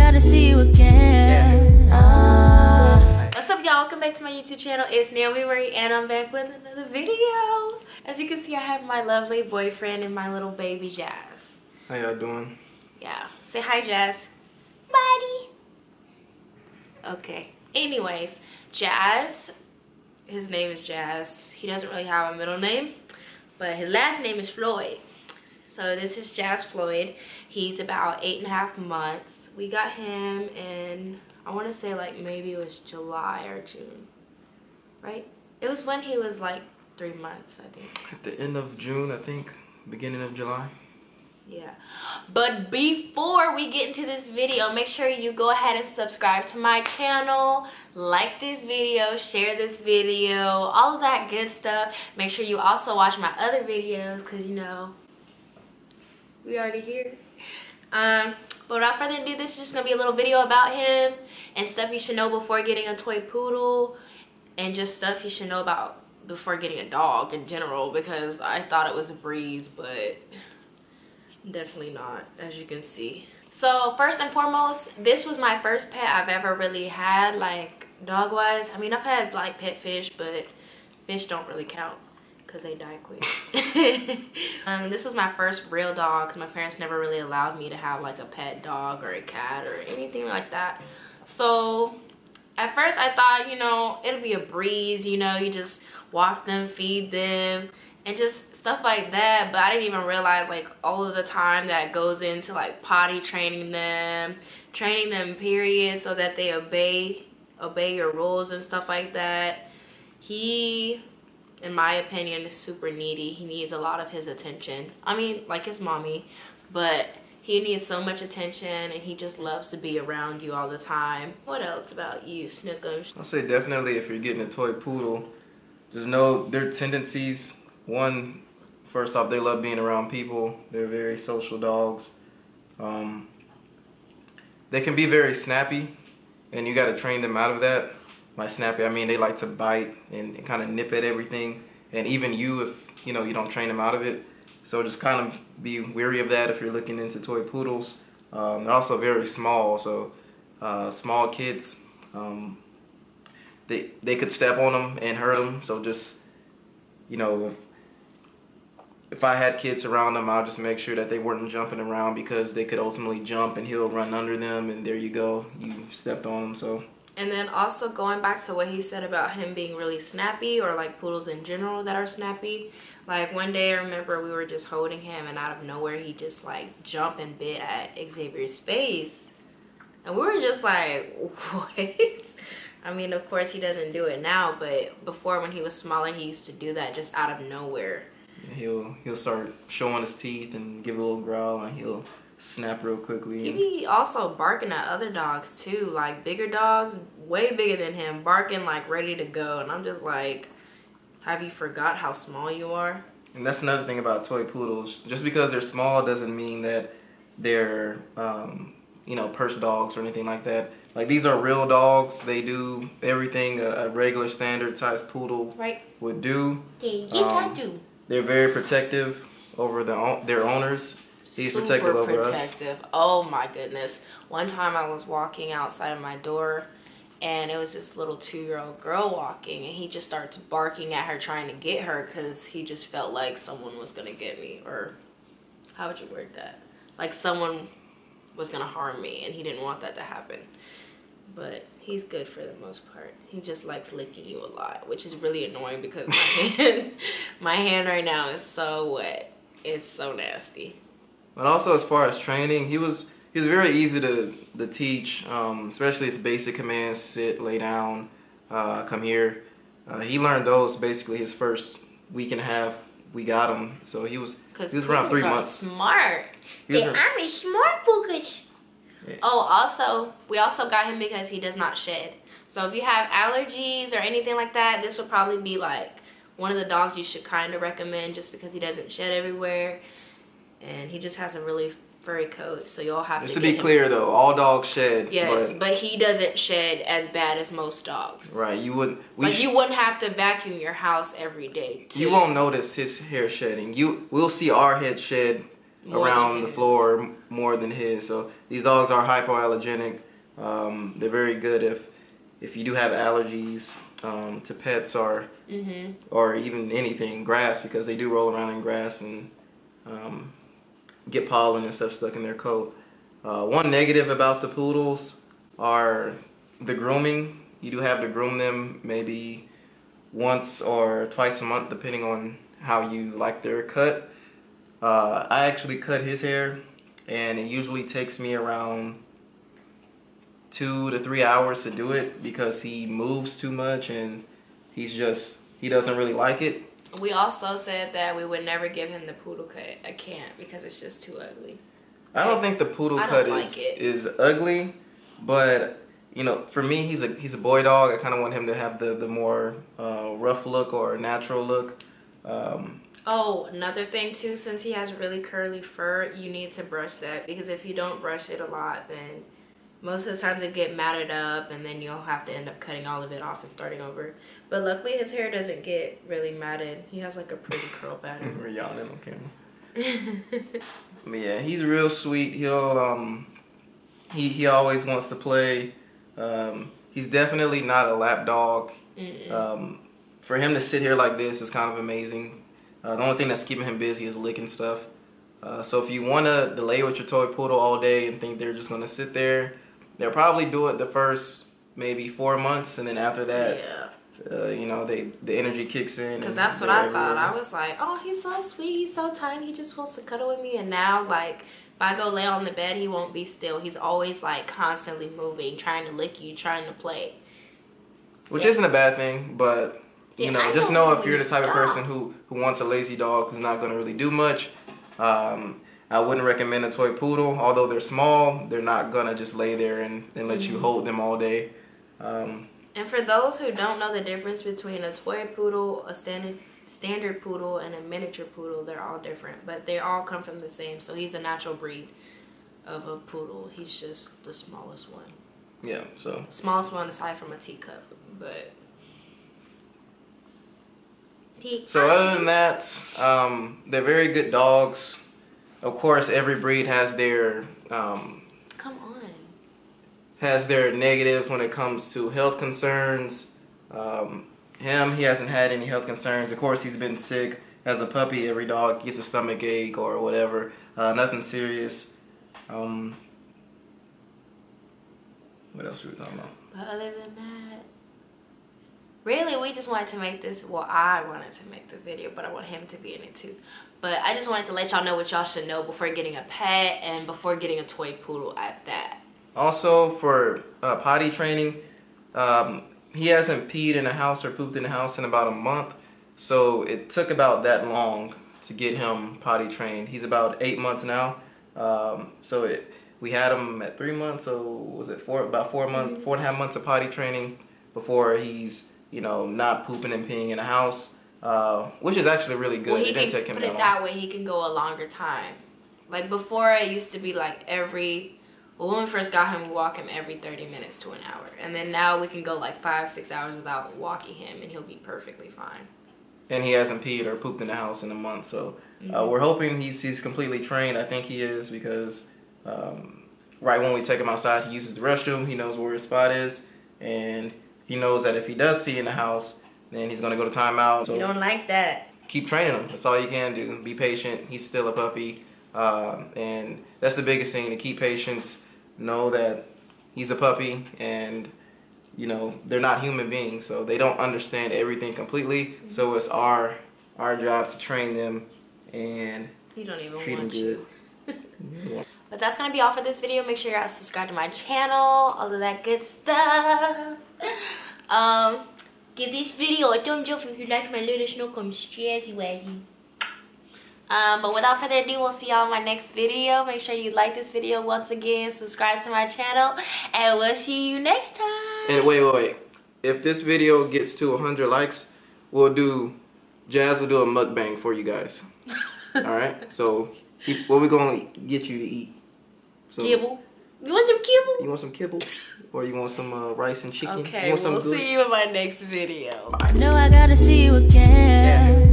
glad to see you again. What's up, y'all? Welcome back to my YouTube channel. It's Naomi Marie, and I'm back with another video. As you can see, I have my lovely boyfriend and my little baby Jazz. How y'all doing? Yeah. Say hi, Jazz. Buddy. Okay. Anyways, Jazz. His name is Jazz. He doesn't really have a middle name, but his last name is Floyd. So this is Jazz Floyd. He's about 8.5 months. We got him in, I want to say like maybe it was July or June, right? It was when he was like 3 months, I think. At the end of June, I think. Beginning of July. Yeah. But before we get into this video, make sure you go ahead and subscribe to my channel, like this video, share this video, all of that good stuff. Make sure you also watch my other videos because, you know, we already here. But without further ado, this is just gonna be a little video about him and stuff you should know before getting a toy poodle, and just stuff you should know about before getting a dog in general, because I thought it was a breeze, but definitely not, as you can see. So first and foremost, this was my first pet I've ever really had, like dog wise. I mean, I've had like pet fish, but fish don't really count because they die quick. This was my first real dog because my parents never really allowed me to have like a pet dog or a cat or anything like that. So at first I thought, you know, it'll be a breeze, you know, you just walk them, feed them, and just stuff like that. But I didn't even realize like all of the time that goes into like potty training them period, so that they obey your rules and stuff like that. He, in my opinion, is super needy. He needs a lot of his attention. I mean, like his mommy, but he needs so much attention, and he just loves to be around you all the time. What else about you, Snookums? I'll say definitely if you're getting a toy poodle, just know their tendencies. One, first off, they love being around people. They're very social dogs. They can be very snappy, and you got to train them out of that. By snappy, I mean they like to bite and kind of nip at everything, and even you, if you know you don't train them out of it. So just kind of be wary of that if you're looking into toy poodles. They're also very small, so small kids, they could step on them and hurt them. So just, you know, if I had kids around them, I'll just make sure that they weren't jumping around, because they could ultimately jump and he'll run under them, and there you go, you stepped on them. So. And then also going back to what he said about him being really snappy, or like poodles in general that are snappy. Like one day I remember we were just holding him, and out of nowhere he just like jumped and bit at Xavier's face. And we were just like, what? I mean, of course he doesn't do it now, but before when he was smaller he used to do that just out of nowhere. He'll start showing his teeth and give a little growl, and he'll snap real quickly. He be also barking at other dogs too, like bigger dogs, way bigger than him, barking like ready to go. And I'm just like, have you forgot how small you are? And that's another thing about toy poodles. Just because they're small doesn't mean that they're you know, purse dogs or anything like that. Like, these are real dogs. They do everything a regular standard sized poodle would do. They're very protective over their owners. He's protective over us. Oh my goodness. One time I was walking outside of my door, and it was this little 2-year-old girl walking, and he just starts barking at her, trying to get her, because he just felt like someone was gonna get me, or how would you word that? Like someone was gonna harm me, and he didn't want that to happen. But he's good for the most part. He just likes licking you a lot, which is really annoying because my hand right now is so wet. It's so nasty. But also, as far as training, he was very easy to teach, especially his basic commands: sit, lay down, come here. He learned those basically his first week and a half. We got him, so he was around 3 months. Smart. I'm a smart focus. Yeah. Oh, also, we also got him because he does not shed. So if you have allergies or anything like that, this would probably be like one of the dogs you should kind of recommend, just because he doesn't shed everywhere. And he just has a really furry coat, so you'll have just to be clear though, all dogs shed. Yes, but he doesn't shed as bad as most dogs. Right, you would. You wouldn't have to vacuum your house every day. You won't notice his hair shedding. We'll see our head shed around the floor more than his. So these dogs are hypoallergenic. They're very good if you do have allergies to pets or even anything, grass, because they do roll around in grass and get pollen and stuff stuck in their coat. One negative about the poodles are the grooming. You do have to groom them maybe once or twice a month, depending on how you like their cut. I actually cut his hair, and it usually takes me around 2 to 3 hours to do it because he moves too much and he doesn't really like it. We also said that we would never give him the poodle cut. I can't because it's just too ugly. I don't think the poodle cut is ugly, but you know, for me, he's a boy dog. I kind of want him to have the more rough look or natural look. Oh, another thing too, since he has really curly fur, you need to brush that, because if you don't brush it a lot, then most of the times it get matted up and then you'll have to end up cutting all of it off and starting over. But luckily his hair doesn't get really matted. He has like a pretty curl pattern. We're yawning on camera. But yeah, he's real sweet. He'll he always wants to play. He's definitely not a lap dog. For him to sit here like this is kind of amazing. The only thing that's keeping him busy is licking stuff. So if you want to delay with your toy poodle all day and think they're just going to sit there, they'll probably do it the first maybe 4 months, and then after that, you know, the energy kicks in. Because that's what I thought. I was like, oh, he's so sweet, he's so tiny, he just wants to cuddle with me. And now, like, if I go lay on the bed, he won't be still. He's always like constantly moving, trying to lick you, trying to play. Which isn't a bad thing, but you know, just know if you're the type of person who wants a lazy dog who's not going to really do much, I wouldn't recommend a toy poodle. Although they're small, they're not going to just lay there and let you hold them all day. And for those who don't know the difference between a toy poodle, a standard poodle, and a miniature poodle, they're all different. But they all come from the same. So he's a natural breed of a poodle. He's just the smallest one. Yeah, so. Smallest one aside from a teacup. But so other than that, they're very good dogs. Of course, every breed has their has their negatives when it comes to health concerns. He hasn't had any health concerns. Of course, he's been sick as a puppy. Every dog gets a stomach ache or whatever. Nothing serious. What else were we talking about? But other than that, really, we just wanted to make this, well, I wanted to make the video, but I want him to be in it too. But I just wanted to let y'all know what y'all should know before getting a pet and before getting a toy poodle at that. Also, for potty training, he hasn't peed in a house or pooped in a house in about a month. So it took about that long to get him potty trained. He's about 8 months now. We had him at 3 months, so was it about 4 months, 4.5 months of potty training before he's, you know, not pooping and peeing in a house, which is actually really good. Well, it didn't take him put it that way, he can go a longer time. Like before, it used to be like when we first got him, we walk him every 30 minutes to an hour. And then now we can go like 5-6 hours without walking him and he'll be perfectly fine. And he hasn't peed or pooped in the house in a month, so we're hoping he's completely trained. I think he is, because right when we take him outside, he uses the restroom. He knows where his spot is, and he knows that if he does pee in the house, then he's going to go to timeout. So you don't like that. Keep training him. That's all you can do. Be patient. He's still a puppy. And that's the biggest thing, to keep patience. Know that he's a puppy, and you know, they're not human beings, so they don't understand everything completely. So it's our job to train them and you don't even treat them want good. But that's gonna be all for this video. Make sure you're subscribed to my channel, all of that good stuff. Give this video a thumbs up if you like my little snow come stressy wazzy. But without further ado, we'll see y'all in my next video. Make sure you like this video once again, subscribe to my channel, and we'll see you next time. And wait. If this video gets to 100 likes, Jazz will do a mukbang for you guys. Alright? So, what we gonna get you to eat? So, kibble. You want some kibble? You want some kibble? Or you want some rice and chicken? Okay, we'll see you in my next video. I know I gotta see you again.